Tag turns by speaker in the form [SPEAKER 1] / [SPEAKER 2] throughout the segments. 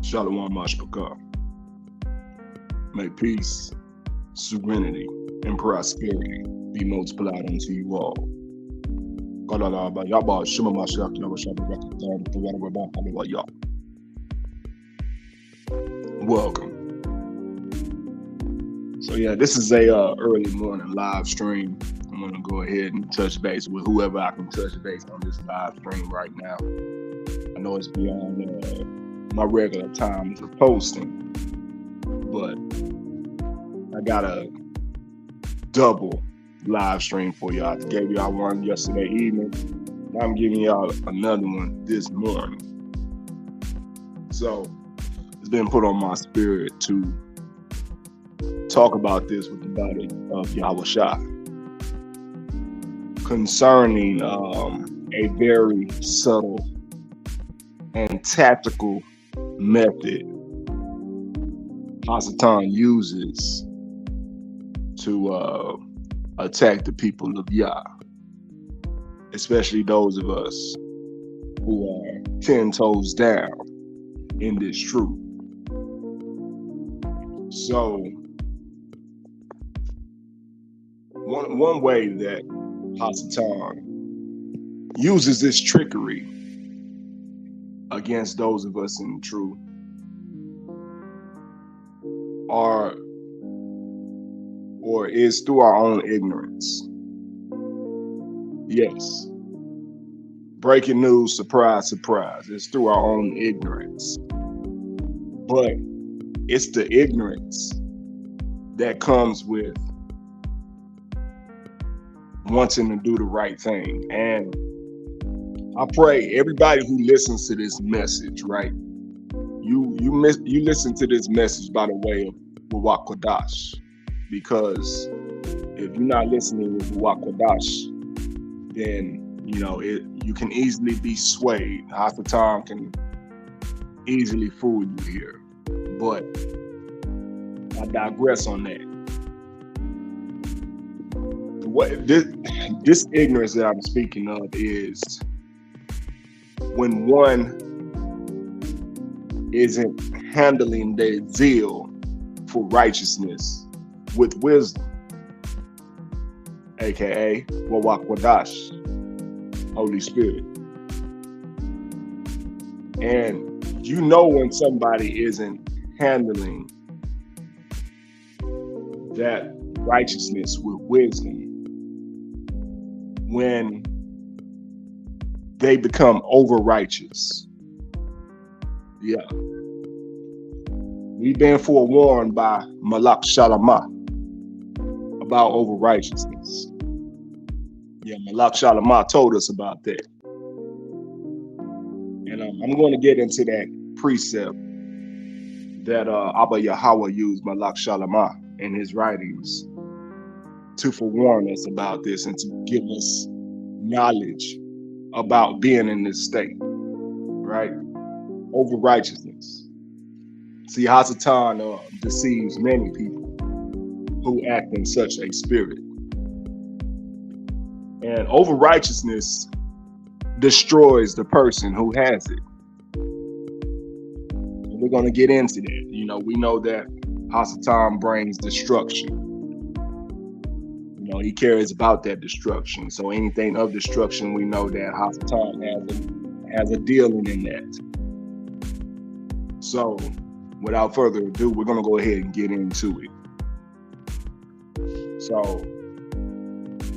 [SPEAKER 1] Shalom Mashpaka. May peace, serenity, and prosperity be multiplied unto you all. Welcome. So yeah, this is a early morning live stream. I'm gonna go ahead and touch base with whoever I can touch base on this live stream right now. I know it's beyond my regular time for posting, but I got a double live stream for y'all. I gave y'all one yesterday evening. Now I'm giving y'all another one this morning. So it's been put on my spirit to talk about this with the body of Yahushua concerning a very subtle and tactical method Hasatan uses to attack the people of Yah, especially those of us who are 10 toes down in this truth. So one way that Hasatan uses this trickery against those of us in the truth is through our own ignorance. Yes. Breaking news, surprise, surprise. It's through our own ignorance. But it's the ignorance that comes with wanting to do the right thing. And I pray everybody who listens to this message, right? You listen to this message by the way of Ruach Kodash, because if you're not listening with Ruach Kodash, then you can easily be swayed. Hasatan can easily fool you here, but I digress on that. What this ignorance that I'm speaking of is when one isn't handling their zeal for righteousness with wisdom, aka Ruach Kodash, Holy Spirit. And you know when somebody isn't handling that righteousness with wisdom, when they become over righteous. Yeah. We've been forewarned by Malak Shalamah about over righteousness. Yeah, Malak Shalamah told us about that. And I'm going to get into that precept that Abba Yahweh used Malak Shalamah in his writings to forewarn us about this and to give us knowledge about being in this state, right? Over righteousness. See, Hasatan deceives many people who act in such a spirit. And over righteousness destroys the person who has it. And we're going to get into that. We know that Hasatan brings destruction. He cares about that destruction. So anything of destruction, we know that Hasatan has a dealing in that. So without further ado, we're going to go ahead and get into it. So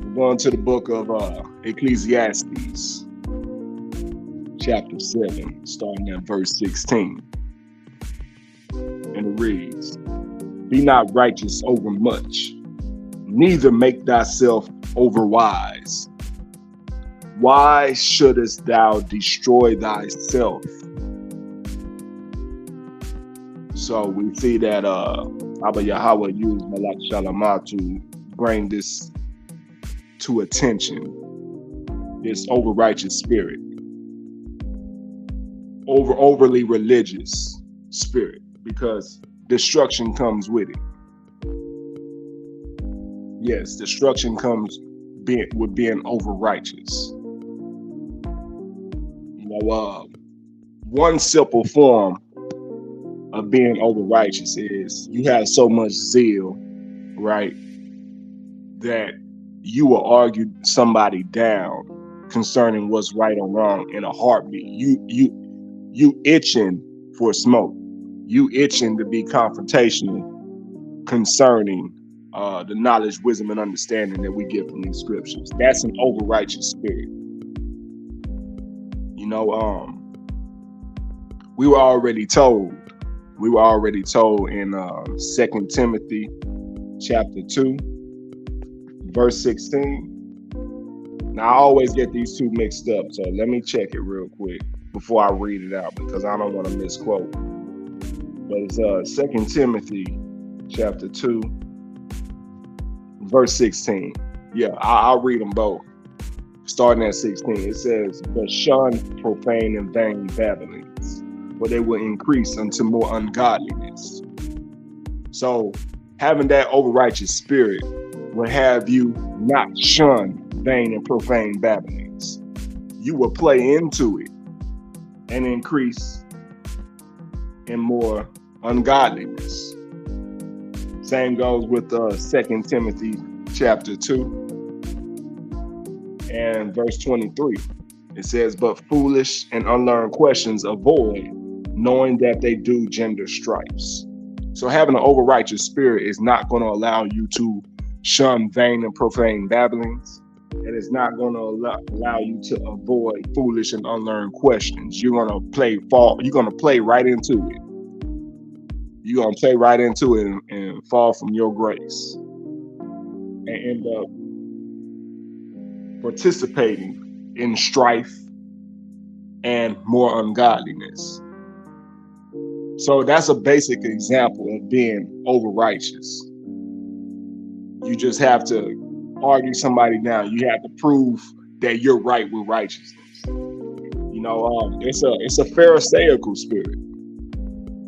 [SPEAKER 1] we're going to the book of Ecclesiastes, chapter 7, starting at verse 16. And it reads, "Be not righteous over much, neither make thyself overwise. Why shouldest thou destroy thyself?" So we see that Abba Yahweh used Malak Shalamah to bring this to attention, this over righteous spirit, overly religious spirit, because destruction comes with it. Yes, destruction comes with being over righteous. One simple form of being over righteous is you have so much zeal, right, that you will argue somebody down concerning what's right or wrong in a heartbeat. You itching for smoke. You itching to be confrontational concerning the knowledge, wisdom, and understanding that we get from these scriptures. That's an over righteous spirit. You know, we were already told in 2 Timothy chapter 2, verse 16. Now, I always get these two mixed up, so let me check it real quick before I read it out, because I don't want to misquote. But it's 2 Timothy chapter 2, verse 16. Yeah, I'll read them both. Starting at 16, it says, "But shun profane and vain babblings, for they will increase unto more ungodliness." So having that over-righteous spirit will have you not shun vain and profane babblings. You will play into it and increase in more ungodliness. Same goes with 2 Timothy chapter 2 and verse 23. It says, "But foolish and unlearned questions avoid, knowing that they do gender strifes." So having an over-righteous spirit is not going to allow you to shun vain and profane babblings. And it's not going to allow you to avoid foolish and unlearned questions. You're going to play right into it. You're going to play right into it and fall from your grace and end up participating in strife and more ungodliness. So that's a basic example of being over righteous. You just have to argue somebody down. You have to prove that you're right with righteousness. You know, it's a pharisaical spirit.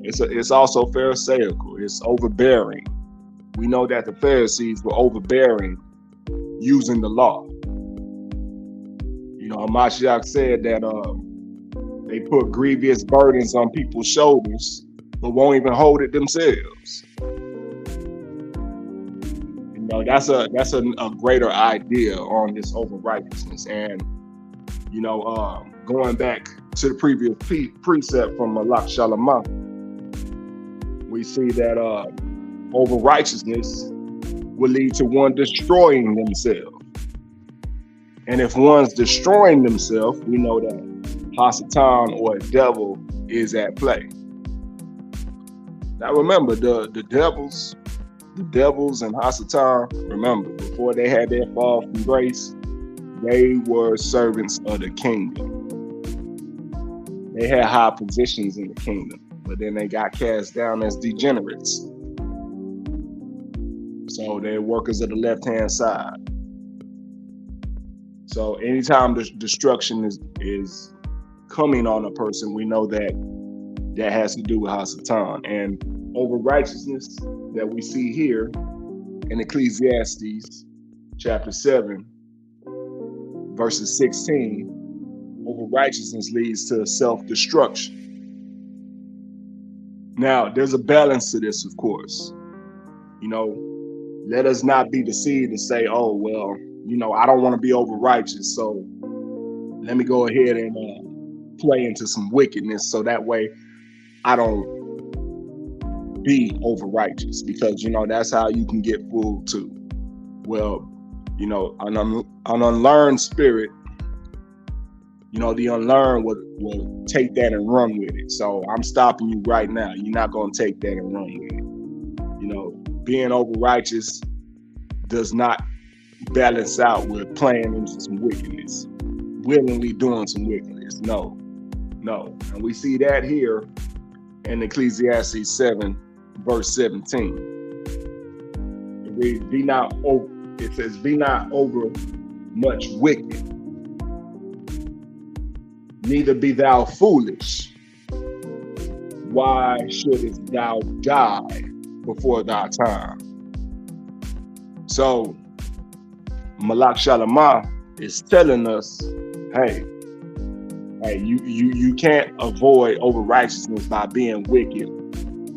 [SPEAKER 1] It's also pharisaical. It's overbearing. We know that the Pharisees were overbearing using the law. You know, Mashiach said that they put grievous burdens on people's shoulders, but won't even hold it themselves. You know, that's a greater idea on this over righteousness. And you know, going back to the previous precept from Malak Shalamah, we see that over righteousness will lead to one destroying themselves. And if one's destroying themselves, we know that Hasatan or a devil is at play. Now remember, the devils and Hasatan, remember, before they had their fall from grace, they were servants of the kingdom. They had high positions in the kingdom, but then they got cast down as degenerates. So they're workers of the left-hand side. So anytime the destruction is coming on a person, we know that has to do with Hasatan. And over righteousness that we see here in Ecclesiastes chapter 7, verses 16, over righteousness leads to self-destruction. Now, there's a balance to this, of course. You know, let us not be deceived to say, oh, well, you know, I don't want to be over righteous, so let me go ahead and play into some wickedness so that way I don't be over righteous, because, you know, that's how you can get fooled too. Well, you know, an unlearned spirit, you know, the unlearned will take that and run with it. So I'm stopping you right now. You're not going to take that and run with it. You know, being over righteous does not balance out with playing into some wickedness, willingly doing some wickedness. No. And we see that here in Ecclesiastes 7, verse 17. It reads, it says, "Be not over much wicked, neither be thou foolish. Why shouldest thou die before thy time?" So Malak Shalamah is telling us, hey, you can't avoid over righteousness by being wicked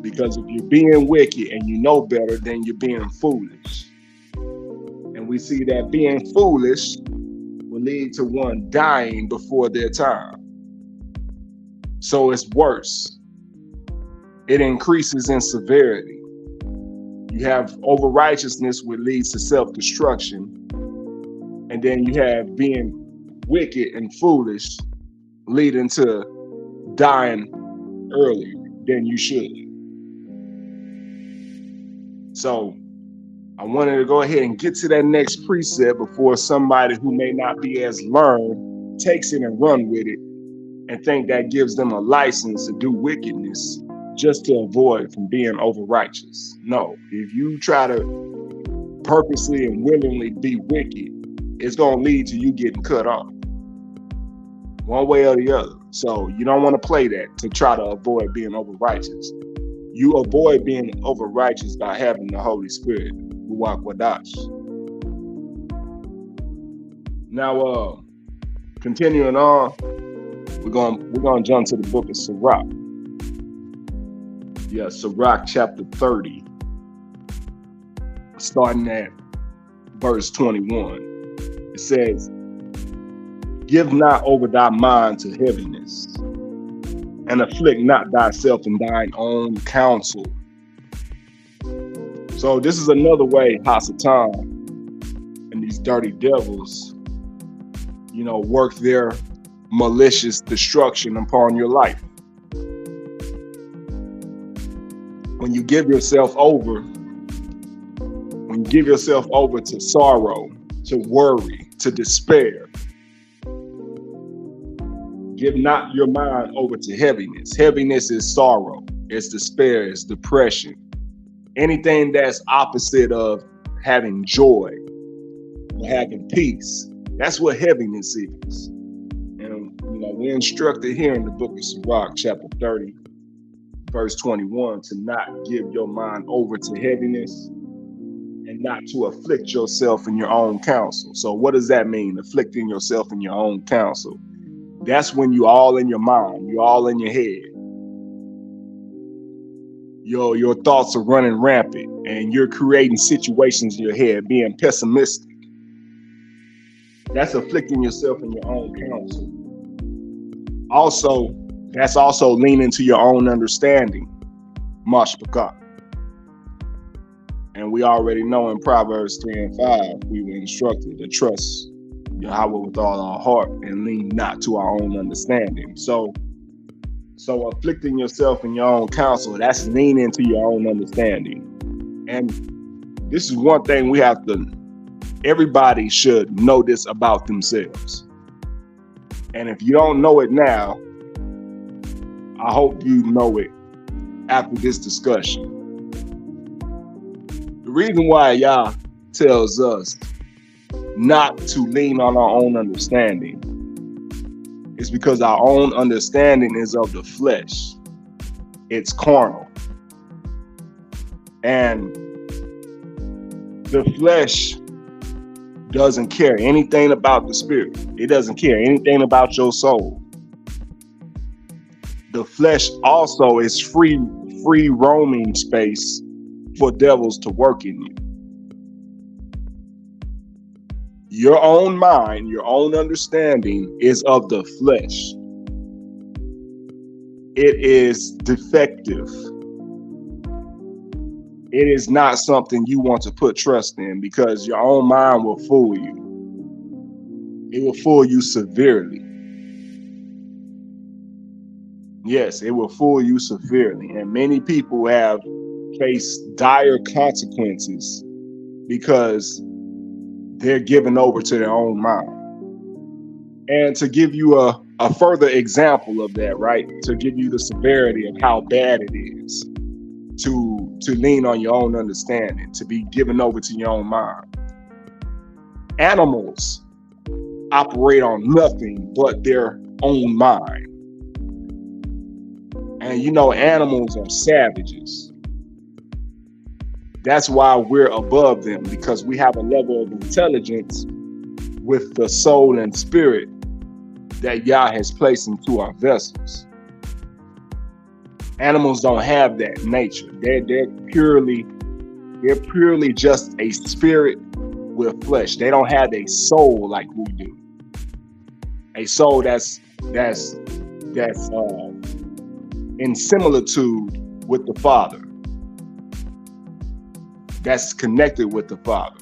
[SPEAKER 1] Because if you're being wicked and you know better, then you're being foolish. And we see that being foolish will lead to one dying before their time. So it's worse. It increases in severity. You have over righteousness, which leads to self-destruction. And then you have being wicked and foolish, leading to dying earlier than you should. So I wanted to go ahead and get to that next precept before somebody who may not be as learned takes it and run with it and think that gives them a license to do wickedness just to avoid from being over righteous. No, if you try to purposely and willingly be wicked, it's going to lead to you getting cut off one way or the other. So you don't want to play that to try to avoid being over righteous. You avoid being over righteous by having the Holy Spirit, Ruach Wadash. Now, continuing on, we're gonna jump to the book of Sirach. Yeah, Sirach chapter 30, starting at verse 21. It says, "Give not over thy mind to heaviness, and afflict not thyself in thine own counsel." So this is another way Hasatan and these dirty devils, work their malicious destruction upon your life. When you give yourself over to sorrow, to worry, to despair, give not your mind over to heaviness. Heaviness is sorrow, it's despair, it's depression. Anything that's opposite of having joy or having peace, that's what heaviness is. And we're instructed here in the book of Sirach, chapter 30, verse 21, to not give your mind over to heaviness and not to afflict yourself in your own counsel. So what does that mean, afflicting yourself in your own counsel? That's when you all in your mind, you're all in your head. Your thoughts are running rampant and you're creating situations in your head, being pessimistic. That's afflicting yourself in your own counsel. Also, that's also leaning to your own understanding, Mashpaka. And we already know in Proverbs 3 and 5, we were instructed to trust Yahweh with all our heart and lean not to our own understanding. So afflicting yourself in your own counsel, that's leaning to your own understanding. And this is one thing everybody should know this about themselves. And if you don't know it now, I hope you know it after this discussion. The reason why Yah tells us not to lean on our own understanding is because our own understanding is of the flesh. It's carnal. And the flesh doesn't care anything about the spirit. It doesn't care anything about your soul. The flesh also is free roaming space for devils to work in you. Your own mind, your own understanding is of the flesh. It is defective. It is not something you want to put trust in because your own mind will fool you. It will fool you severely. Yes, it will fool you severely. And many people have faced dire consequences because they're given over to their own mind. And to give you a further example of that, right? To give you the severity of how bad it is to lean on your own understanding, to be given over to your own mind. Animals operate on nothing but their own mind. And animals are savages. That's why we're above them, because we have a level of intelligence with the soul and spirit that Yah has placed into our vessels. Animals don't have that nature. They're purely just a spirit with flesh. They don't have a soul like we do. A soul that's in similitude with the Father. That's connected with the Father.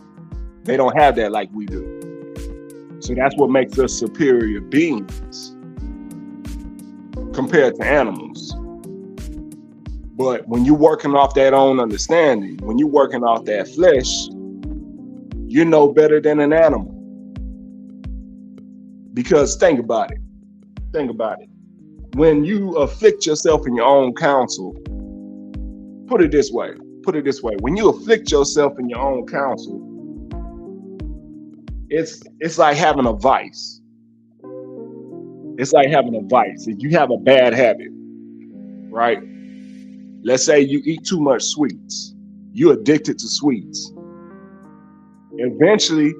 [SPEAKER 1] They don't have that like we do. So that's what makes us superior beings compared to animals. But when you're working off that own understanding, when you're working off that flesh, you're no better than an animal. Because think about it. When you afflict yourself in your own counsel, put it this way. When you afflict yourself in your own counsel, it's like having a vice. It's like having a vice. If you have a bad habit, right? Let's say you eat too much sweets. You're addicted to sweets. Eventually,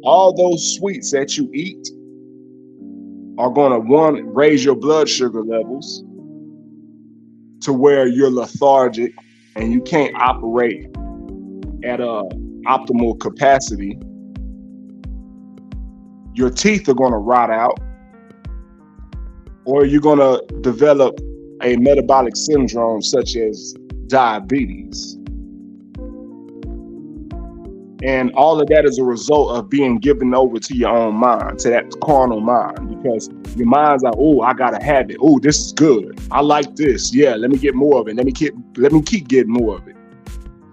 [SPEAKER 1] all those sweets that you eat are going to, one, raise your blood sugar levels to where you're lethargic and you can't operate at a optimal capacity. Your teeth are going to rot out, or you're going to develop a metabolic syndrome such as diabetes. And all of that is a result of being given over to your own mind, to that carnal mind, because your mind's like, oh, I gotta have it. Oh, this is good. I like this. Yeah, let me get more of it. Let me keep getting more of it.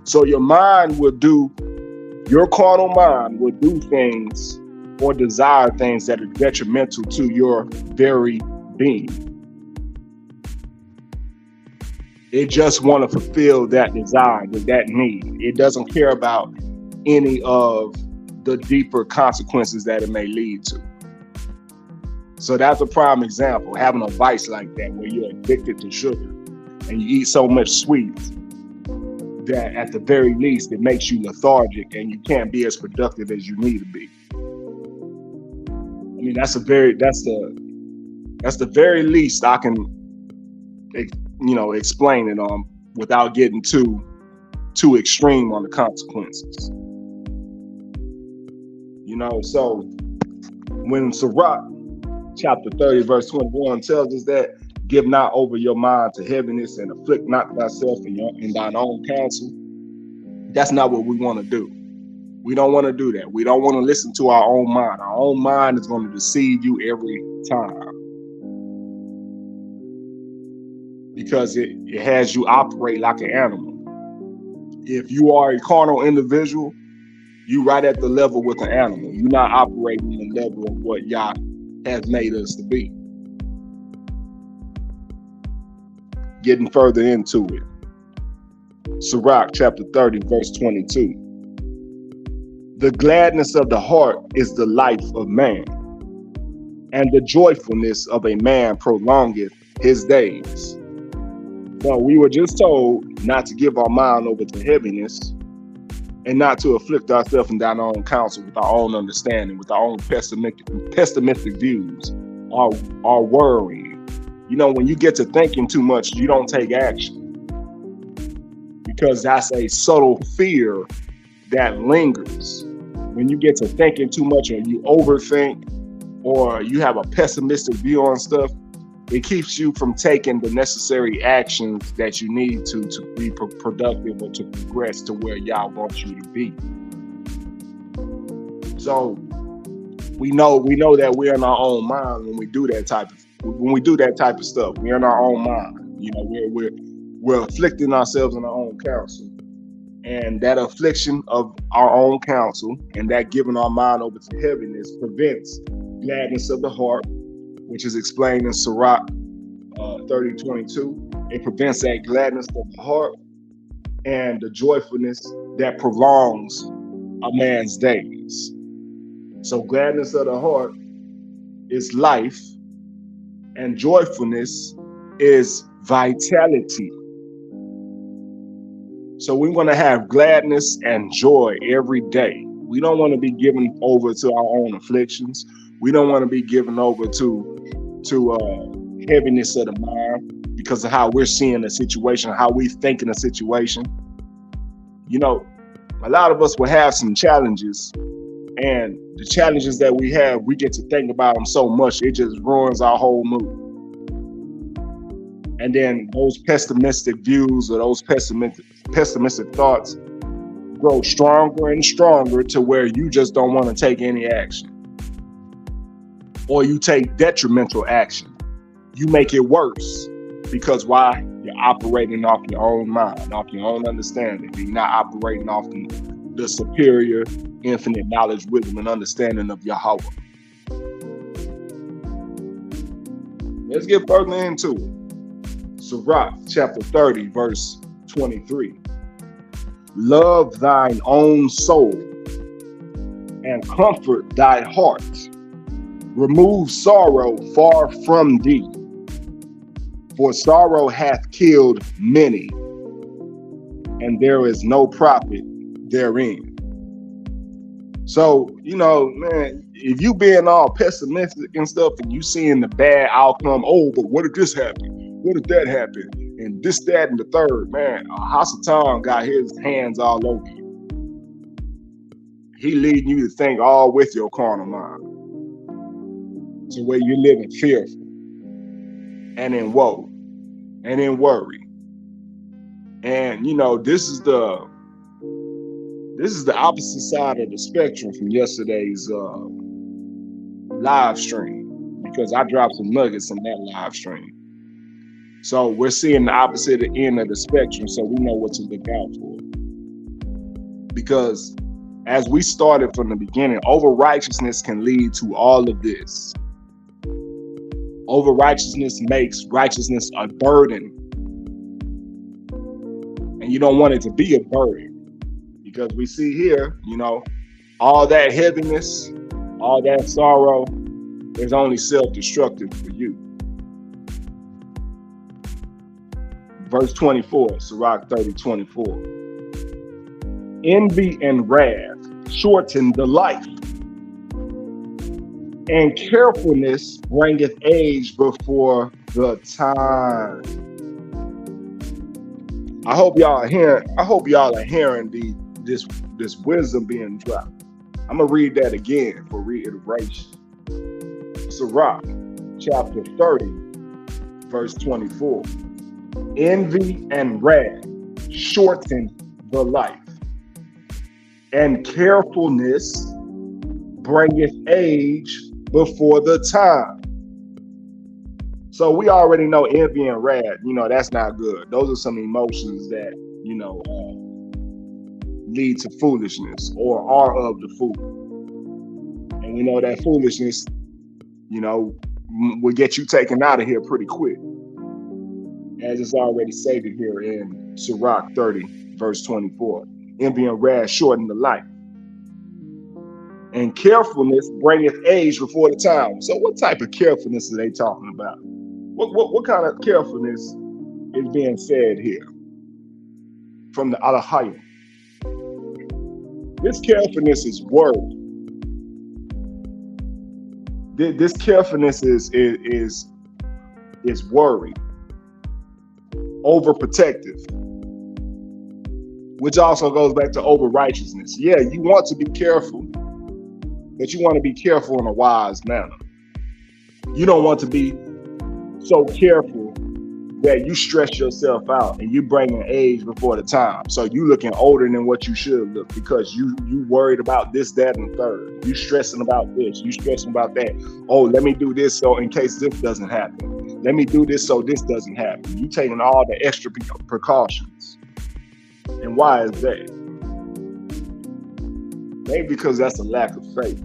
[SPEAKER 1] So your carnal mind will do things or desire things that are detrimental to your very being. It just want to fulfill that desire, that need. It doesn't care about any of the deeper consequences that it may lead to. So that's a prime example, having a vice like that, where you're addicted to sugar and you eat so much sweets that at the very least it makes you lethargic and you can't be as productive as you need to be. I mean, that's the very least I can, explain it on without getting too extreme on the consequences. So when Sirach chapter 30 verse 21 tells us that, give not over your mind to heaviness and afflict not thyself in thine own counsel, that's not what we want to do. We don't want to do that. We don't want to listen to our own mind. Our own mind is going to deceive you every time, because it has you operate like an animal. If you are a carnal individual, you right at the level with an animal. You're not operating the level of what Yah has made us to be. Getting further into it. Sirach chapter 30 verse 22. The gladness of the heart is the life of man, and the joyfulness of a man prolongeth his days. So we were just told not to give our mind over to heaviness and not to afflict ourselves in thine own counsel with our own understanding, with our own pessimistic views, our worrying. When you get to thinking too much, you don't take action, because that's a subtle fear that lingers. When you get to thinking too much, or you overthink, or you have a pessimistic view on stuff, it keeps you from taking the necessary actions that you need to be productive or to progress to where Yah wants you to be. So we know that we're in our own mind when we do that type of stuff. We're in our own mind. We're afflicting ourselves in our own counsel. And that affliction of our own counsel and that giving our mind over to heaviness prevents gladness of the heart, which is explained in Sirach 30:22. It prevents that gladness of the heart and the joyfulness that prolongs a man's days. So gladness of the heart is life, and joyfulness is vitality. So we want to have gladness and joy every day. We don't want to be given over to our own afflictions. We don't want to be given over to heaviness of the mind. because of how we're seeing the situation, how we think in a situation. You know, a lot of us will have some challenges, and the challenges that we have, we get to think about them so much, it just ruins our whole mood. And then those pessimistic views or those pessimistic thoughts grow stronger and stronger to where you just don't want to take any action. Or you take detrimental action. You make it worse. Because why? You're operating off your own mind, off your own understanding. You're not operating off the superior, infinite knowledge, wisdom, and understanding of Yahweh. Let's get further into it. Sirach chapter 30, verse 23. Love thine own soul and comfort thy heart. Remove sorrow far from thee, for sorrow hath killed many, and there is no profit therein. So, you know, man, if you being all pessimistic and stuff and you seeing the bad outcome, oh, but what if this happened? What if that happened? And this, that, and the third, man, Hasatan got his hands all over you. He leading you to think all with your carnal mind. To where you're living fearful and in woe and in worry. And you know, this is the opposite side of the spectrum from yesterday's live stream, because I dropped some nuggets in that live stream. So we're seeing the opposite end of the spectrum, so we know what to look out for. Because as we started from the beginning, over righteousness can lead to all of this. Over righteousness makes righteousness a burden. And you don't want it to be a burden. Because we see here, you know, all that heaviness, all that sorrow is only self-destructive for you. Verse 24, Sirach 30, 24. Envy and wrath shorten the life, and carefulness bringeth age before the time. I hope y'all are hearing this wisdom being dropped. I'm gonna read that again for reiteration. Sirach chapter 30, verse 24. Envy and wrath shorten the life, and carefulness bringeth age before the time. So we already know envy and wrath, you know, that's not good. Those are some emotions that, you know, lead to foolishness or are of the fool. And we know that foolishness, you know, will get you taken out of here pretty quick. As it's already stated here in Sirach 30, verse 24. Envy and wrath shorten the life, and carefulness bringeth age before the time. So what type of carefulness are they talking about? What kind of carefulness is being said here from the Alahayim? This carefulness is worry. This carefulness is worry. Overprotective, which also goes back to over righteousness. Yeah, you want to be careful, but you want to be careful in a wise manner. You don't want to be so careful that you stress yourself out and you bring an age before the time. So you looking older than what you should look because you worried about this, that, and the third. You stressing about this, you stressing about that. Oh, let me do this so in case this doesn't happen. Let me do this so this doesn't happen. You taking all the extra precautions. And why is that? Maybe because that's a lack of faith.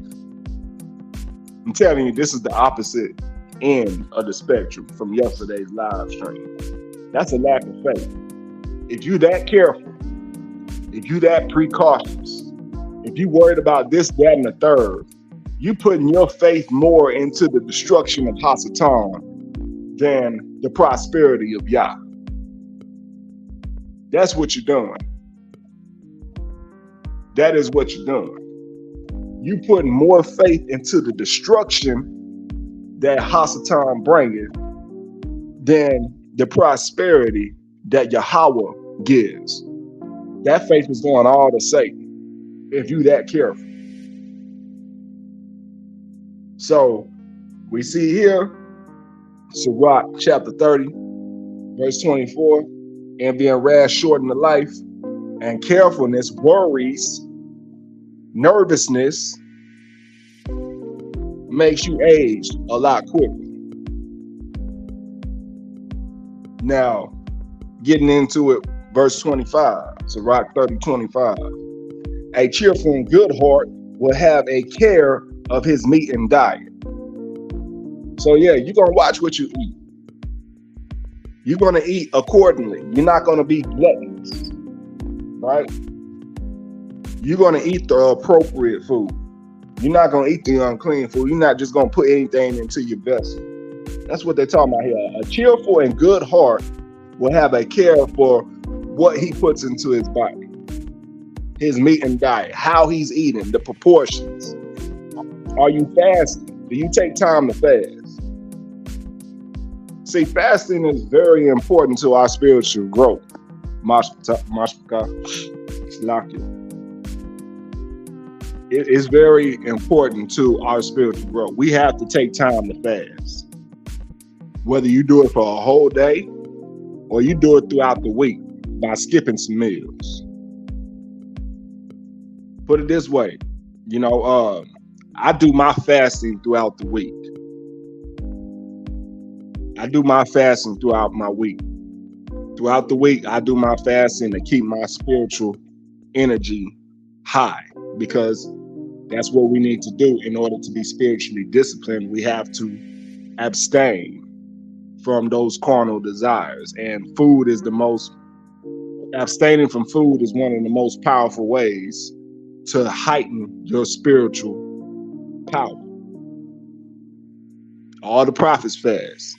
[SPEAKER 1] I'm telling you, this is the opposite end of the spectrum from yesterday's live stream. That's a lack of faith. If you that careful, if you that precautious, if you worried about this, that, and the third, you putting your faith more into the destruction of Hasatan than the prosperity of Yah. That's what you're doing. That is what you're doing. You putting more faith into the destruction that Hasatan bringeth than the prosperity that Yahweh gives. That faith is going all to Satan if you that careful. So we see here, Sirach chapter 30, verse 24, envy and wrath shorten the life, and carefulness, worries, nervousness makes you age a lot quicker. Now, getting into it, verse 25, Sirach 30:25. A cheerful and good heart will have a care of his meat and diet. So yeah, you're going to watch what you eat. You're going to eat accordingly. You're not going to be gluttonous, right? You're going to eat the appropriate food. You're not going to eat the unclean food. You're not just going to put anything into your vessel. That's what they're talking about here. A cheerful and good heart will have a care for what he puts into his body, his meat and diet, how he's eating, the proportions. Are you fasting? Do you take time to fast? See, fasting is very important to our spiritual growth. It is very important to our spiritual growth. We have to take time to fast. Whether you do it for a whole day or you do it throughout the week by skipping some meals. Put it this way, I do my fasting throughout the week. I do my fasting throughout my week. Throughout the week, I do my fasting to keep my spiritual energy high, because that's what we need to do in order to be spiritually disciplined. We have to abstain from those carnal desires, and abstaining from food is one of the most powerful ways to heighten your spiritual power. All the prophets fast.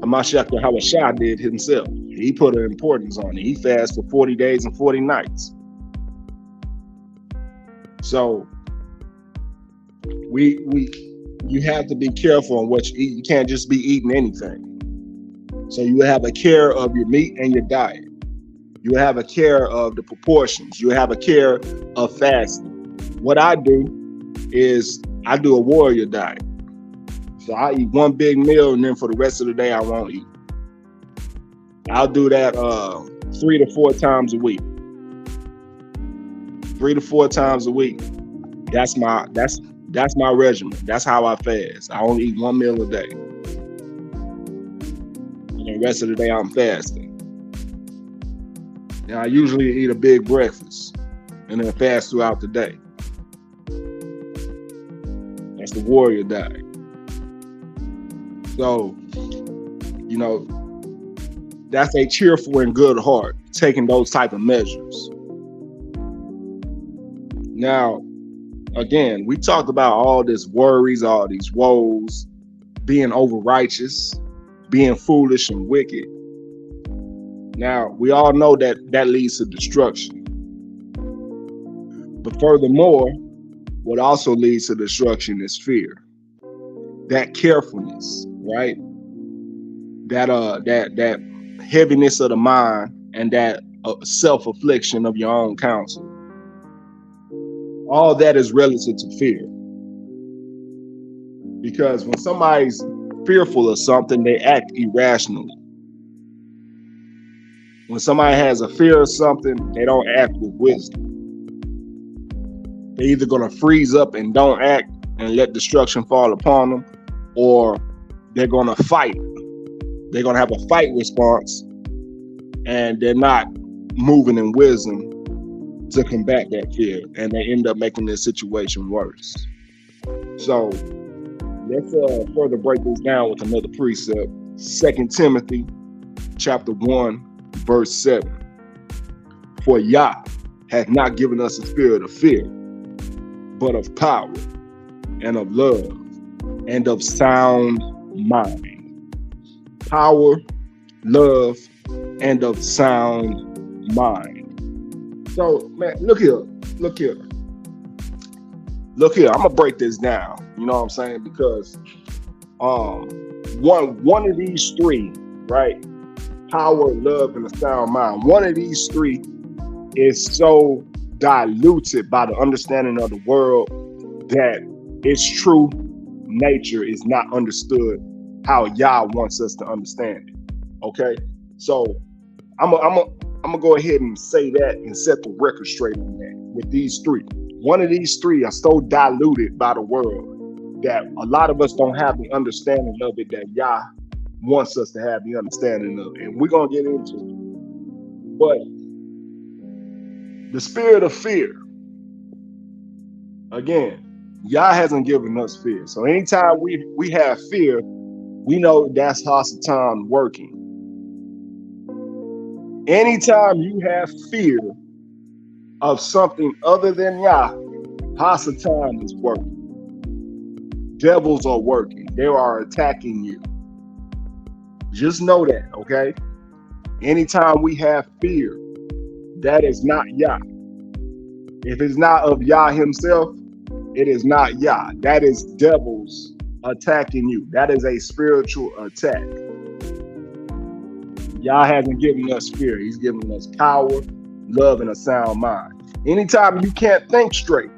[SPEAKER 1] Hamashiach Yahweh did himself. He put an importance on it. He fasted for 40 days and 40 nights. So you have to be careful on what you eat. You can't just be eating anything. So you have a care of your meat and your diet. You have a care of the proportions. You have a care of fasting. What I do is I do a warrior diet. So I eat one big meal, and then for the rest of the day, I won't eat. I'll do that 3 to 4 times a week. 3 to 4 times a week. That's my regimen. That's how I fast. I only eat one meal a day. And the rest of the day, I'm fasting. Now, I usually eat a big breakfast and then fast throughout the day. That's the warrior diet. So, that's a cheerful and good heart, taking those type of measures. Now, again, we talked about all this worries, all these woes, being over righteous, being foolish and wicked. Now, we all know that leads to destruction. But furthermore, what also leads to destruction is fear. That carefulness, right? That heaviness of the mind, and that self-affliction of your own counsel. All that is relative to fear. Because when somebody's fearful of something, they act irrationally. When somebody has a fear of something, they don't act with wisdom. They're either going to freeze up and don't act and let destruction fall upon them, or they're going to fight. They're going to have a fight response, and they're not moving in wisdom to combat that fear, and they end up making this situation worse. So let's further break this down with another precept. 2 Timothy chapter 1, verse 7. For Yah hath not given us a spirit of fear, but of power and of love and of sound mind. Power, love, and of sound mind. So, man, look here. I'm gonna break this down. You know what I'm saying? Because one of these three right? Power, love, and a sound mind. One of these three is so diluted by the understanding of the world that its true nature is not understood how Yah wants us to understand it. Okay, so I'm gonna go ahead and say that and set the record straight on that. With these three, one of these three are so diluted by the world that a lot of us don't have the understanding of it that Yah wants us to have the understanding of, and we're gonna get into it. But the spirit of fear, again, Yah hasn't given us fear. So anytime we have fear, we know that's Hasatan working. Anytime you have fear of something other than Yah, Hasatan is working. Devils are working. They are attacking you. Just know that, okay? Anytime we have fear, that is not Yah. If it's not of Yah himself, it is not Yah. That is devils attacking you. That is a spiritual attack. Yah hasn't given us fear. He's given us power, love, and a sound mind. Anytime you can't think straight,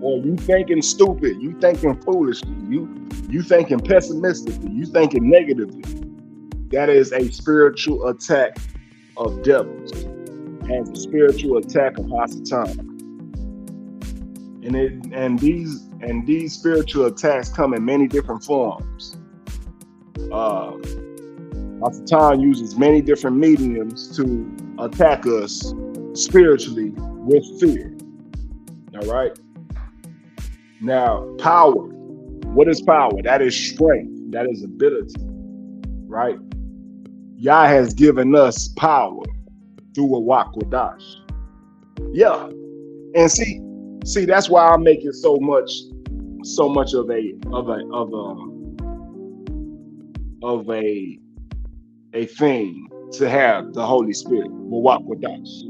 [SPEAKER 1] or you thinking stupid, you thinking foolishly, you thinking pessimistically, you thinking negatively, that is a spiritual attack of devils, and a spiritual attack of Hasatan. And these spiritual attacks come in many different forms. Hasatan uses many different mediums to attack us spiritually with fear. All right. Now, power. What is power? That is strength. That is ability. Right? Yah has given us power through Ruach Kodash. Yeah. And see, that's why I make it so much of a thing to have the Holy Spirit, Ruach Kodash.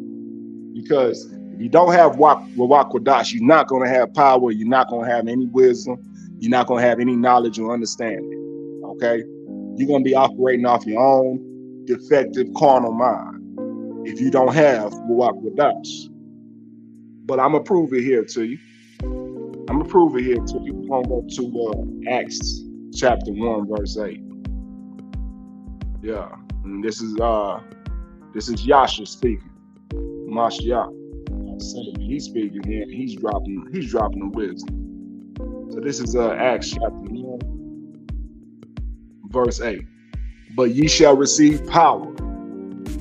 [SPEAKER 1] Because if you don't have Ruach Kodash, you're not going to have power. You're not going to have any wisdom. You're not going to have any knowledge or understanding. Okay? You're going to be operating off your own defective carnal mind if you don't have Ruach Kodash. But I'm going to prove it here to you. We're going to go to Acts chapter 1, verse 8. Yeah. And this is Yasha speaking. Mashiach. He's speaking here. He's dropping the wisdom. So this is Acts chapter 1, verse 8. But ye shall receive power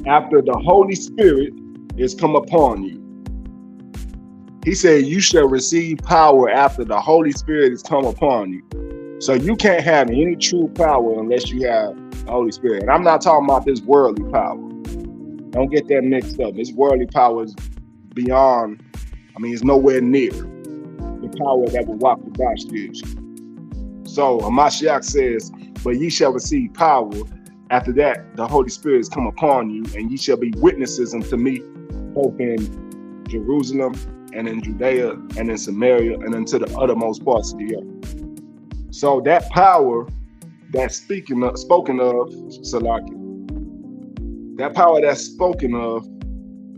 [SPEAKER 1] after the Holy Spirit is come upon you. He said, you shall receive power after the Holy Spirit is come upon you. So you can't have any true power unless you have the Holy Spirit. And I'm not talking about this worldly power. Don't get that mixed up. This worldly power is beyond, it's nowhere near the power that Ruach Kodash gives you. So Mashiach says, but ye shall receive power. After that, the Holy Spirit has come upon you, and ye shall be witnesses unto me, both in Jerusalem and in Judea and in Samaria and unto the uttermost parts of the earth. So that power that's spoken of, Salaki, that power that's spoken of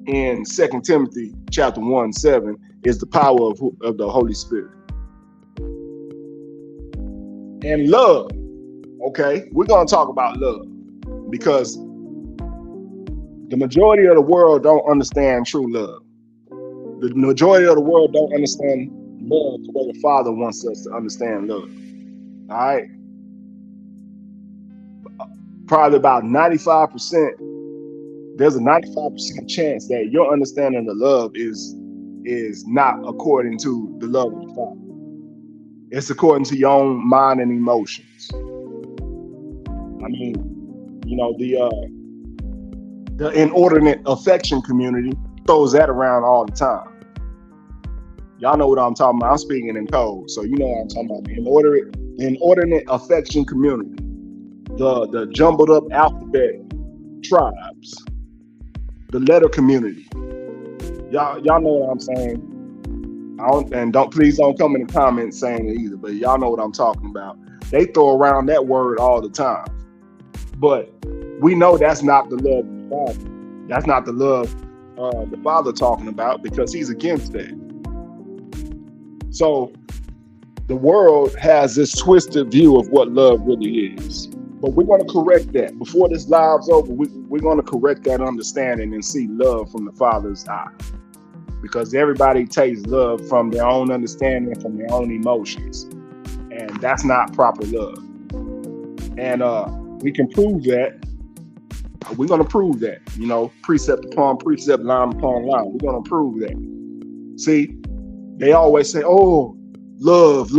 [SPEAKER 1] in 2 Timothy chapter 1:7 is the power of the Holy Spirit. And love, okay, we're going to talk about love because the majority of the world don't understand true love. The majority of the world don't understand love the way the Father wants us to understand love. All right? Probably about 95%, there's a 95% chance that your understanding of love is not according to the love of the Father. It's according to your own mind and emotions. The inordinate affection community throws that around all the time. Y'all know what I'm talking about. I'm speaking in code, so you know what I'm talking about. The inordinate affection community. The jumbled up alphabet tribes. The letter community. Y'all know what I'm saying. Please don't come in the comments saying it either, but y'all know what I'm talking about. They throw around that word all the time. But we know that's not the love of the Father. That's not the love the Father talking about, because he's against that. So the world has this twisted view of what love really is. But we're going to correct that. Before this live's over, we're going to correct that understanding and see love from the Father's eye. Because everybody takes love from their own understanding, from their own emotions. And that's not proper love. And we can prove that. We're going to prove that, precept upon precept, line upon line. We're going to prove that. See, they always say, oh, love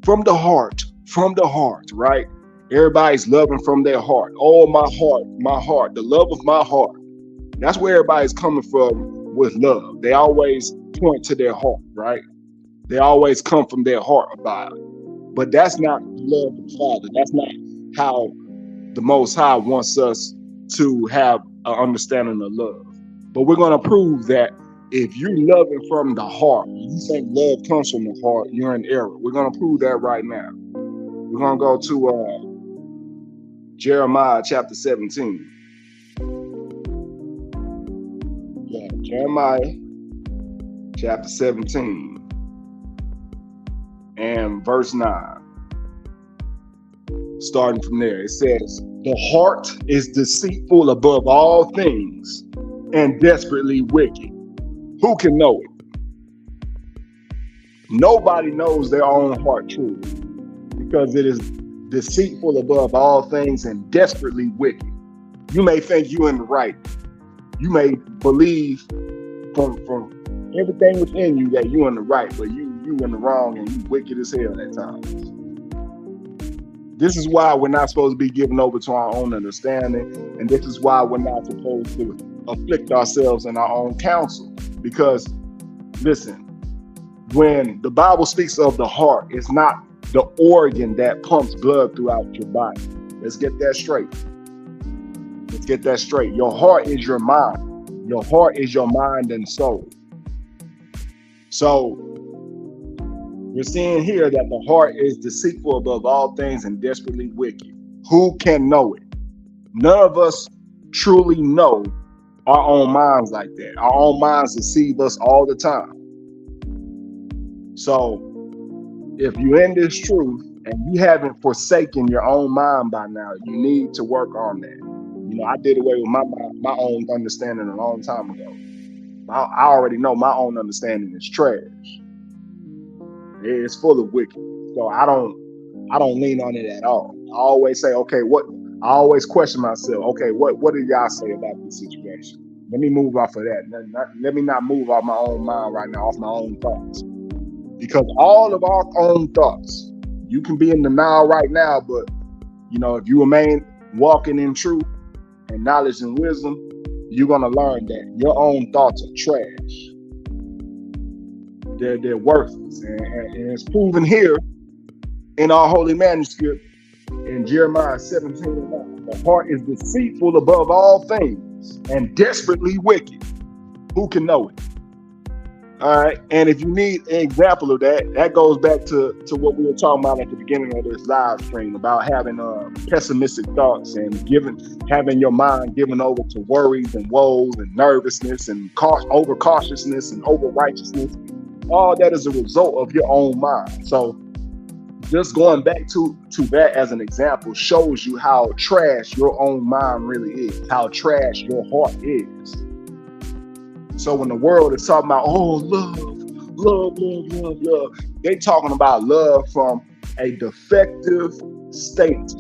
[SPEAKER 1] from the heart, right? Everybody's loving from their heart. Oh, my heart, the love of my heart. That's where everybody's coming from with love. They always point to their heart, right? They always come from their heart about it. But that's not the love of the Father. That's not how the Most High wants us to have an understanding of love. But we're going to prove that if you're loving from the heart, you think love comes from the heart, you're in error. We're going to prove that right now. We're going to go to Jeremiah chapter 17. Yeah, Jeremiah chapter 17 and verse 9. Starting from there, it says, the heart is deceitful above all things and desperately wicked. Who can know it? Nobody knows their own heart truly, because it is deceitful above all things and desperately wicked. You may think you're in the right. You may believe from everything within you that you're in the right, but you in the wrong, and you wicked as hell at times. This is why we're not supposed to be given over to our own understanding, and this is why we're not supposed to afflict ourselves in our own counsel. Because, listen, when the Bible speaks of the heart, it's not the organ that pumps blood throughout your body. Let's get that straight. Let's get that straight. Your heart is your mind. Your heart is your mind and soul. So, we're seeing here that the heart is deceitful above all things and desperately wicked. Who can know it? None of us truly know our own minds like that. Our own minds deceive us all the time. So if you're in this truth and you haven't forsaken your own mind by now, you need to work on that. I did away with my own understanding a long time ago. I already know my own understanding is trash. It's full of wicked. So I don't lean on it at all. I always say, okay, I always question myself. Okay, what do y'all say about this situation? Let me move off of that. Let me not move off my own mind right now, off my own thoughts. Because all of our own thoughts, you can be in denial right now, but if you remain walking in truth and knowledge and wisdom, you're gonna learn that your own thoughts are trash. They're worthless, and it's proven here in our holy manuscript in Jeremiah 17:9. The heart is deceitful above all things and desperately wicked. Who can know it? All right, and if you need an example of that, that goes back to what we were talking about at the beginning of this live stream about having pessimistic thoughts and having your mind given over to worries and woes and nervousness and over cautiousness and over righteousness. All that is a result of your own mind. So just going back to that as an example shows you how trash your own mind really is, how trash your heart is. So when the world is talking about, oh, love, they talking about love from a defective state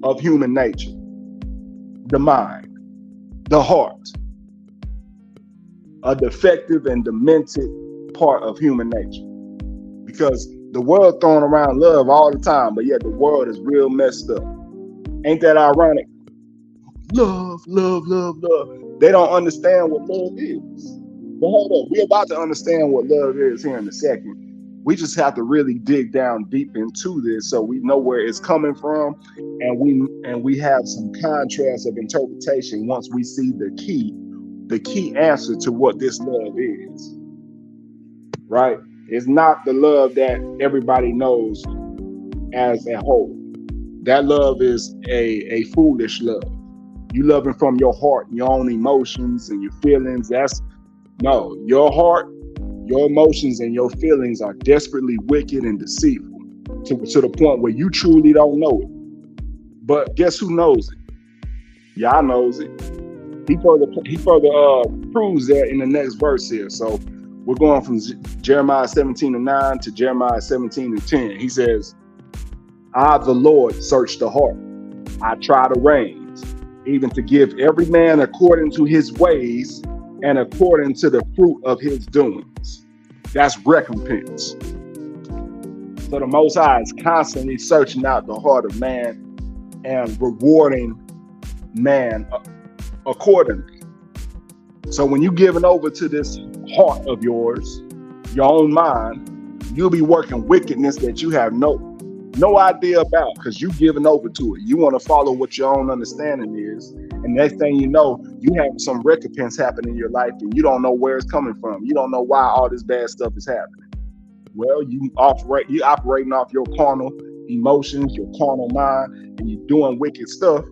[SPEAKER 1] of human nature. The mind, the heart, a defective and demented part of human nature. Because the world throwing around love all the time, but yet the world is real messed up. Ain't that ironic? Love. They don't understand what love is. But hold on, we're about to understand what love is here in a second. We just have to really dig down deep into this so we know where it's coming from, and we have some contrast of interpretation once we see the key answer to what this love is. Right? It's not the love that everybody knows as a whole. That love is a foolish love. You loving from your heart, your own emotions and your feelings. That's no, your heart, your emotions and your feelings are desperately wicked and deceitful to the point where you truly don't know it. But guess who knows it? Yah knows it. He further proves that in the next verse here. So we're going from Jeremiah 17:9 to Jeremiah 17:10. He says, I, the Lord, search the heart. I try the reins, even to give every man according to his ways and according to the fruit of his doings. That's recompense. So the Most High is constantly searching out the heart of man and rewarding man accordingly. So when you're giving over to this heart of yours, your own mind, you'll be working wickedness that you have no idea about, because you're giving over to it. You want to follow what your own understanding is, and next thing you know, you have some recompense happen in your life and you don't know where it's coming from. You don't know why all this bad stuff is happening. Well, you operating off your carnal emotions, your carnal mind, and you're doing wicked stuff.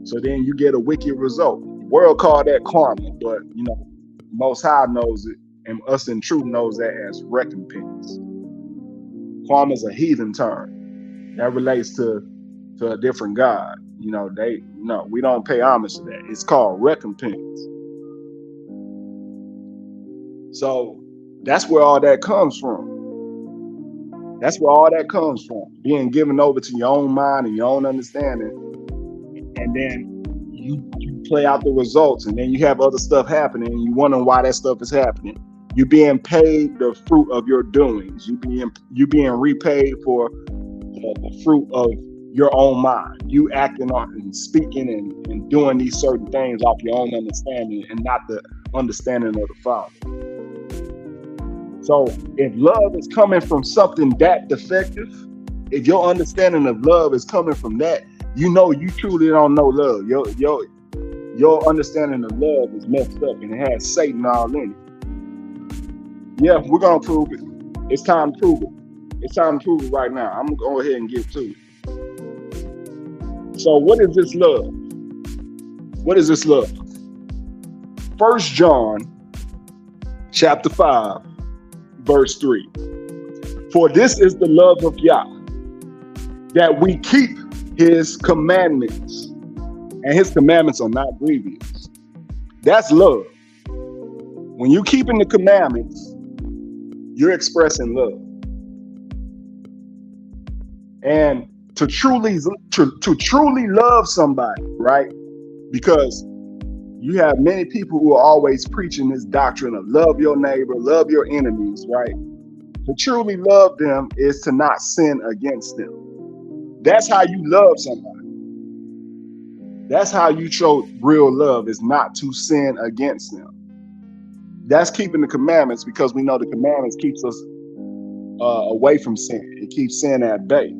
[SPEAKER 1] So then you get a wicked result. The world call that karma, but Most High knows it, and us in truth knows that as recompense. Karma is a heathen term that relates to a different God. We don't pay homage to that. It's called recompense. So that's where all that comes from. Being given over to your own mind and your own understanding, and then you play out the results, and then you have other stuff happening, and you wonder why that stuff is happening. You're being paid the fruit of your doings. You being repaid for the fruit of your own mind. You acting on and speaking and doing these certain things off your own understanding and not the understanding of the Father. So if love is coming from something that defective, if your understanding of love is coming from that, you truly don't know love. Your understanding of love is messed up and it has Satan all in it. Yeah, we're gonna prove it. It's time to prove it. It's time to prove it right now. I'm gonna go ahead and get to it. So what is this love? What is this love? 1 John chapter 5, verse 3. For this is the love of Yah, that we keep his commandments, and his commandments are not grievous. That's love. When you're keeping the commandments, you're expressing love. And to truly love somebody, right? Because you have many people who are always preaching this doctrine of love your neighbor, love your enemies, right? To truly love them is to not sin against them. That's how you love somebody. That's how you show real love, is not to sin against them. That's keeping the commandments, because we know the commandments keeps us away from sin. It keeps sin at bay.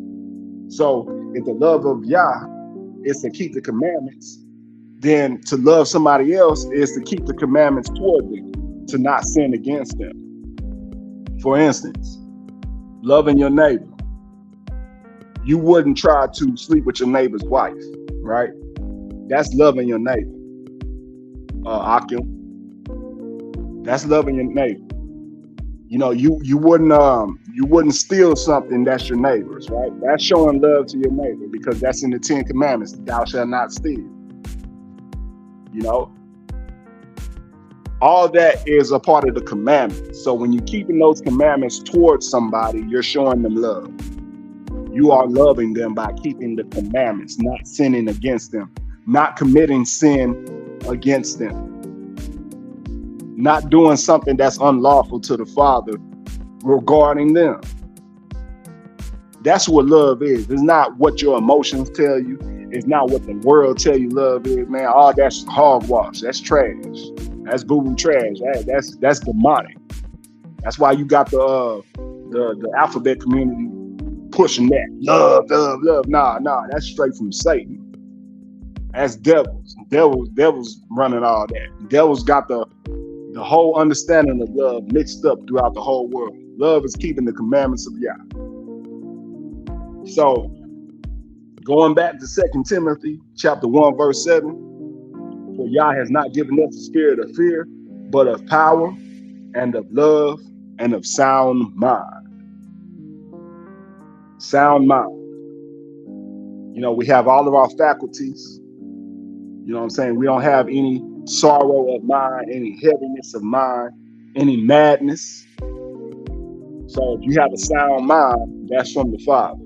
[SPEAKER 1] So if the love of Yah is to keep the commandments, then to love somebody else is to keep the commandments toward them, to not sin against them. For instance, loving your neighbor. You wouldn't try to sleep with your neighbor's wife, right? That's loving your neighbor. Akim. That's loving your neighbor. You wouldn't steal something that's your neighbor's, right? That's showing love to your neighbor, because that's in the 10 Commandments. Thou shalt not steal. All that is a part of the commandments. So when you're keeping those commandments towards somebody, you're showing them love. You are loving them by keeping the commandments, not sinning against them, not committing sin against them, not doing something that's unlawful to the Father regarding them. That's what love is. It's not what your emotions tell you. It's not what the world tell you love is, man. All that's hogwash. That's trash. That's boo-boo trash. That's demonic. That's why you got the alphabet community pushing that love. Nah. That's straight from Satan. That's devils. Devils running all that. Devils got the whole understanding of love mixed up throughout the whole world. Love is keeping the commandments of Yah. So going back to 2 Timothy chapter 1, verse 7, for Yah has not given us a spirit of fear, but of power and of love and of sound mind. Sound mind. You know, we have all of our faculties. You know what I'm saying? We don't have any sorrow of mind, any heaviness of mind, any madness. So if you have a sound mind, that's from the Father.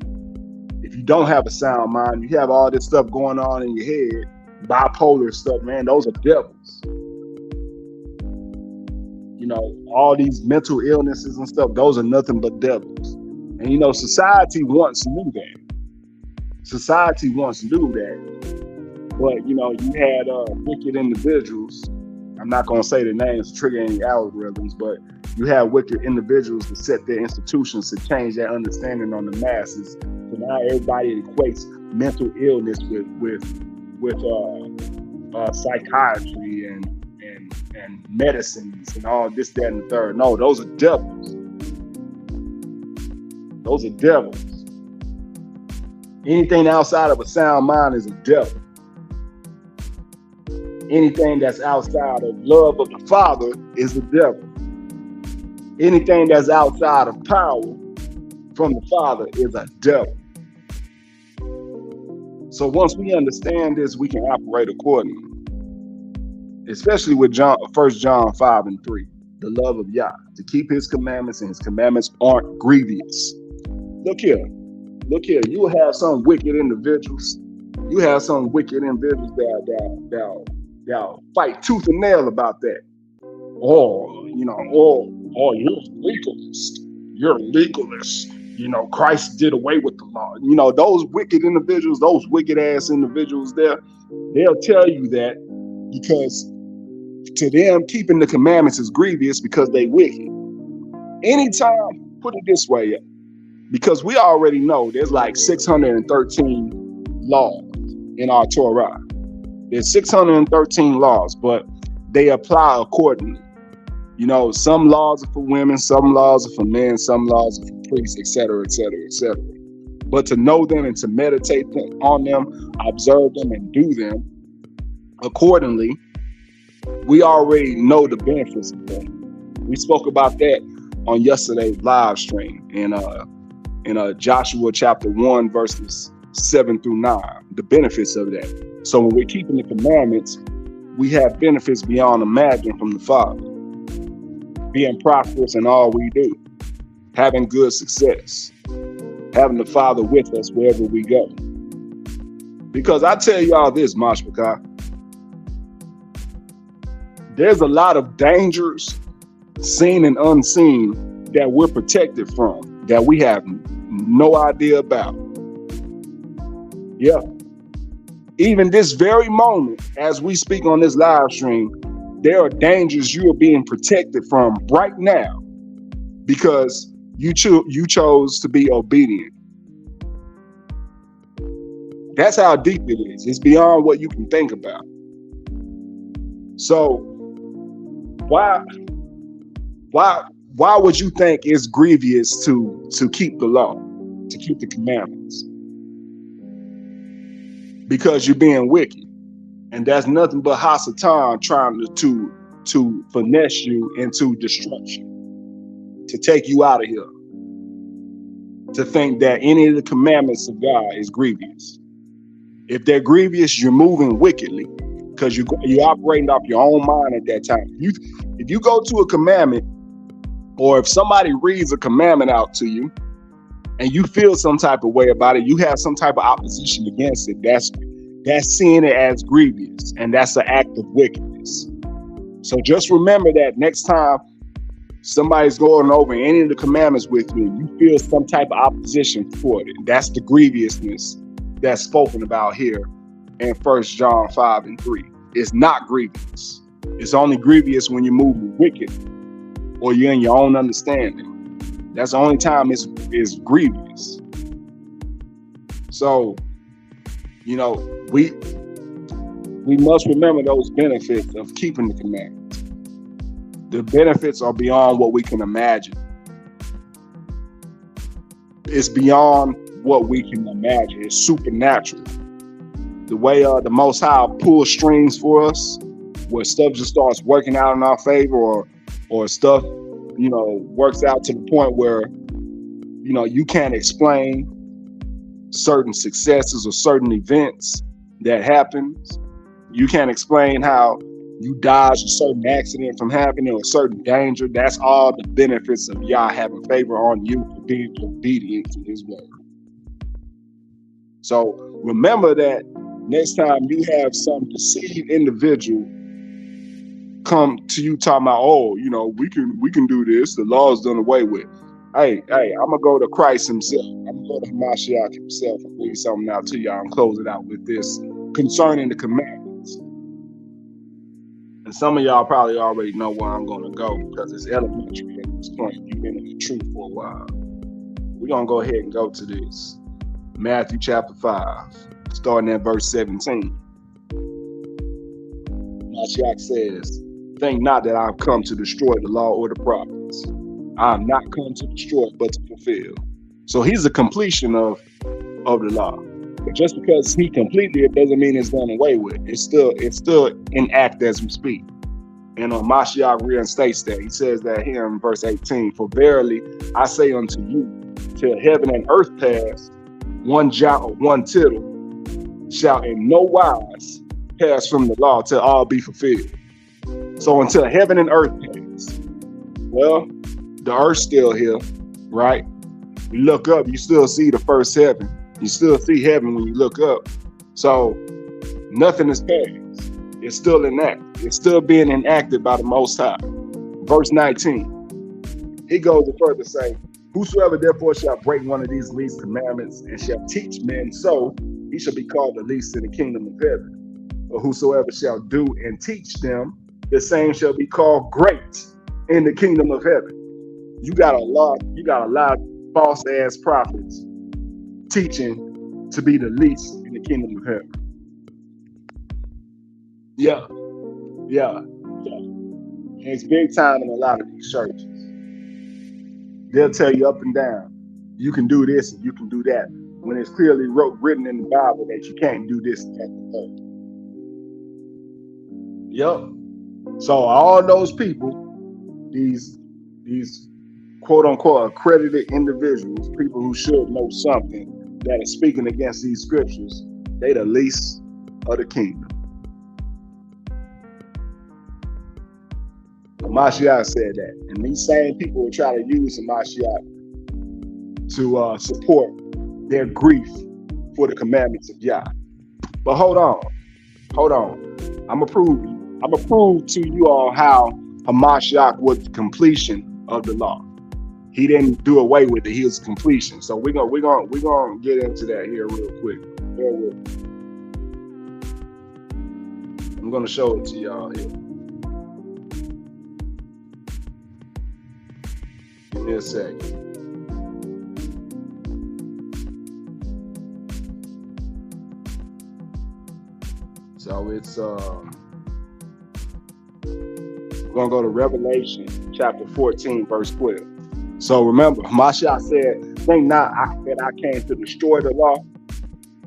[SPEAKER 1] If you don't have a sound mind, you have all this stuff going on in your head, bipolar stuff, man, those are devils. You know, all these mental illnesses and stuff, those are nothing but devils. And, you know, society once knew that. Society once knew that. But, you know, you had wicked individuals. I'm not going to say the names to trigger any algorithms, but you have wicked individuals that set their institutions to change that understanding on the masses. So now everybody equates mental illness with psychiatry and medicines and all this, that, and the third. No, those are devils. Those are devils. Anything outside of a sound mind is a devil. Anything that's outside of love of the Father is the devil. Anything that's outside of power from the Father is a devil. So once we understand this, we can operate accordingly. Especially with 1 John 5 and 3, the love of Yah, to keep his commandments, and his commandments aren't grievous. Look here. You will have some wicked individuals. You have some wicked individuals that fight tooth and nail about that. Or you're a legalist. You're a legalist. You know, Christ did away with the law. You know, those wicked individuals, those wicked ass individuals there, they'll tell you that because to them, keeping the commandments is grievous because they wicked. Anytime, put it this way, because we already know there's like 613 laws in our Torah. There's 613 laws, but they apply accordingly. You know, some laws are for women, some laws are for men, some laws are for priests, etc., etc., etc. But to know them and to meditate on them, observe them, and do them accordingly, we already know the benefits of them. We spoke about that on yesterday's live stream in Joshua chapter 1, verses 7 through 9, the benefits of that. So when we're keeping the commandments, we have benefits beyond imagine from the Father. Being prosperous in all we do, having good success, having the Father with us wherever we go. Because I tell y'all this, Mashpaka, there's a lot of dangers, seen and unseen, that we're protected from, that we have no idea about. Yeah. Even this very moment, as we speak on this live stream, there are dangers you are being protected from right now because you chose to be obedient. That's how deep it is. It's beyond what you can think about. So why would you think it's grievous to keep the law, to keep the commandments? Because you're being wicked. And that's nothing but Hasatan trying to finesse you into destruction, to take you out of here, to think that any of the commandments of God is grievous. If they're grievous, you're moving wickedly because you're operating off your own mind at that time. If you go to a commandment, or if somebody reads a commandment out to you and you feel some type of way about it, you have some type of opposition against it, that's seeing it as grievous, and that's an act of wickedness. So just remember that next time somebody's going over any of the commandments with you, you feel some type of opposition for it. That's the grievousness that's spoken about here in 1 John 5 and 3. It's not grievous. It's only grievous when you move wicked or you're in your own understanding. That's the only time it's grievous. So, you know, we must remember those benefits of keeping the commandments. The benefits are beyond what we can imagine. It's beyond what we can imagine. It's supernatural. The way the Most High pulls strings for us, where stuff just starts working out in our favor, or stuff, works out to the point where, you can't explain certain successes or certain events that happens. You can't explain how you dodge a certain accident from happening or a certain danger. That's all the benefits of Yah having favor on you for being obedient to his word. So remember that next time you have some deceived individual come to you talking about, we can do this, the law's done away with. Hey, I'm gonna go to Christ himself. I'm gonna go to Hamashiach himself and read something out to y'all and close it out with this concerning the commandments. And some of y'all probably already know where I'm gonna go because it's elementary at this point. You've been in the truth for a while. We're gonna go ahead and go to this. Matthew chapter 5, starting at verse 17. Hamashiach says, "Think not that I've come to destroy the law or the prophets. I am not come to destroy, but to fulfill." So he's the completion of the law. But just because he completed it doesn't mean it's done away with. It's still in act as we speak. And Mashiach reinstates that. He says that here in verse 18, "For verily I say unto you, till heaven and earth pass, one jot or one tittle shall in no wise pass from the law till all be fulfilled." So until heaven and earth pass, well, the earth's still here, right? You look up, you still see the first heaven. You still see heaven when you look up. So nothing is passed. It's still enacted. It's still being enacted by the Most High. Verse 19, he goes to further say, "Whosoever therefore shall break one of these least commandments and shall teach men so, he shall be called the least in the kingdom of heaven. But whosoever shall do and teach them, the same shall be called great in the kingdom of heaven." You got a lot of false ass prophets teaching to be the least in the kingdom of heaven. Yeah. And it's big time in a lot of these churches. They'll tell you up and down, you can do this and you can do that, when it's clearly written in the Bible that you can't do this and that and that. Yep. So all those people, these quote unquote accredited individuals, people who should know something, that are speaking against these scriptures, they the least of the kingdom. Mashiach said that. And these same people will try to use Mashiach to support their grief for the commandments of Yah. But hold on. I'm gonna prove to you all how Hamashiach was the completion of the law. He didn't do away with it. He was completion. So we're gonna get into that here real quick. Bear with me. I'm gonna show it to y'all here. Give me a second. So it's we're gonna go to Revelation chapter 14, verse 12. So remember, Mashiach said, "Think not that I came to destroy the law,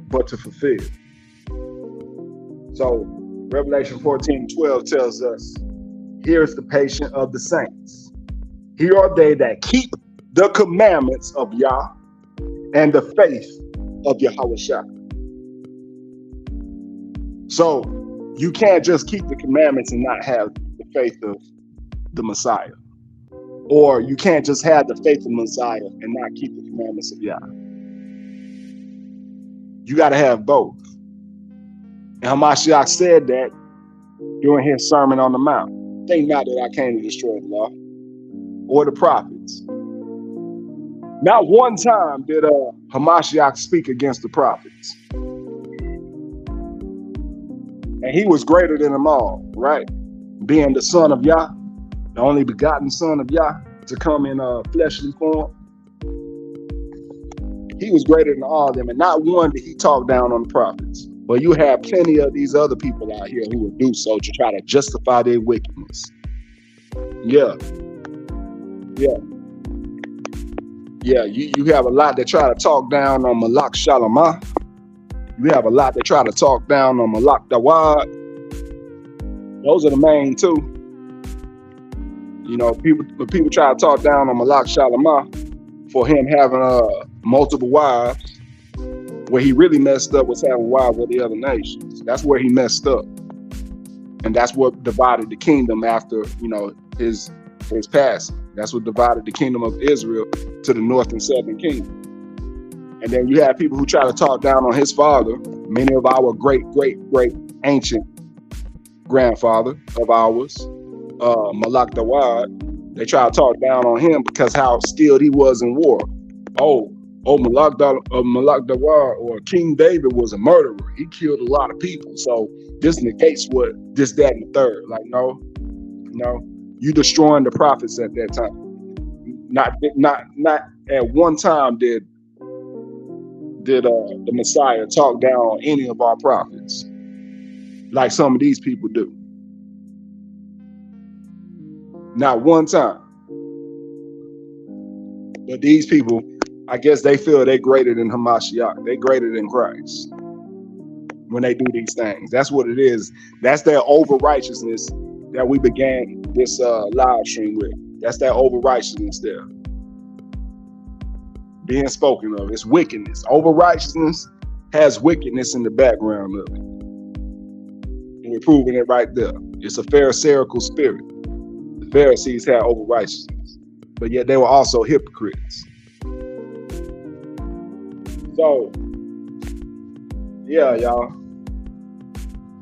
[SPEAKER 1] but to fulfill." So Revelation 14:12 tells us, "Here is the patience of the saints. Here are they that keep the commandments of Yah and the faith of Yahushua." So you can't just keep the commandments and not have the faith of the Messiah. Or you can't just have the faith of the Messiah and not keep the commandments of Yah. You got to have both. And Hamashiach said that during his Sermon on the Mount. "Think not that I came to destroy the law or the prophets." Not one time did Hamashiach speak against the prophets. And he was greater than them all, right? Being the son of Yah, the only begotten son of Yah to come in fleshly form. He was greater than all of them, and not one did he talk down on the prophets. But you have plenty of these other people out here who will do so to try to justify their wickedness. Yeah. Yeah, you have a lot that try to talk down on Malak Shalamah. You have a lot that try to talk down on Malak Dawad. Those are the main two. You know, when people try to talk down on Malak Shalamah for him having multiple wives, where he really messed up was having wives with the other nations. That's where he messed up. And that's what divided the kingdom after, you know, his passing. That's what divided the kingdom of Israel to the north and southern kingdom. And then you have people who try to talk down on his father, many of our great ancient grandfather of ours, Malak Dawad. They try to talk down on him because how skilled he was in war. Oh, Malak Dawad or King David was a murderer. He killed a lot of people. So this negates what this, that, and the third. Like, no, you destroying the prophets at that time. Not at one time did the Messiah talk down on any of our prophets like some of these people do. Not one time. But these people, I guess they feel they're greater than Hamashiach. They're greater than Christ when they do these things. That's what it is. That's their over-righteousness that we began this live stream with. That's that over-righteousness there being spoken of. It's wickedness. Over-righteousness has wickedness in the background of it. And we're proving it right there. It's a pharisaical spirit. The Pharisees had over-righteousness, but yet they were also hypocrites. So, yeah, y'all.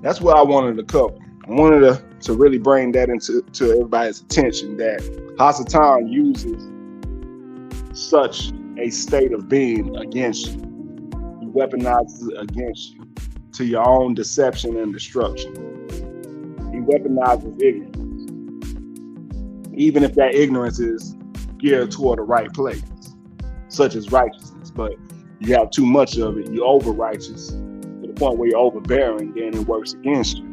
[SPEAKER 1] That's what I wanted to cover. I wanted to really bring that into everybody's attention that Hasatan uses such a state of being against you. He weaponizes it against you to your own deception and destruction. He weaponizes ignorance, even if that ignorance is geared toward the right place, such as righteousness. But you have too much of it, you're over righteous to the point where you're overbearing, then it works against you.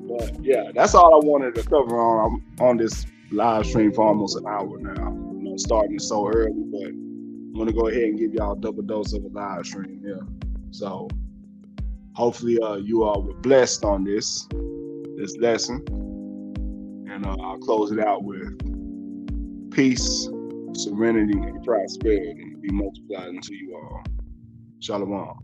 [SPEAKER 1] But yeah, that's all I wanted to cover on this live stream for almost an hour now. You know, starting so early, but I'm gonna go ahead and give y'all a double dose of a live stream. Yeah. So hopefully you all were blessed on this lesson. And I'll close it out with peace, serenity, and prosperity be multiplied unto you all. Shalom.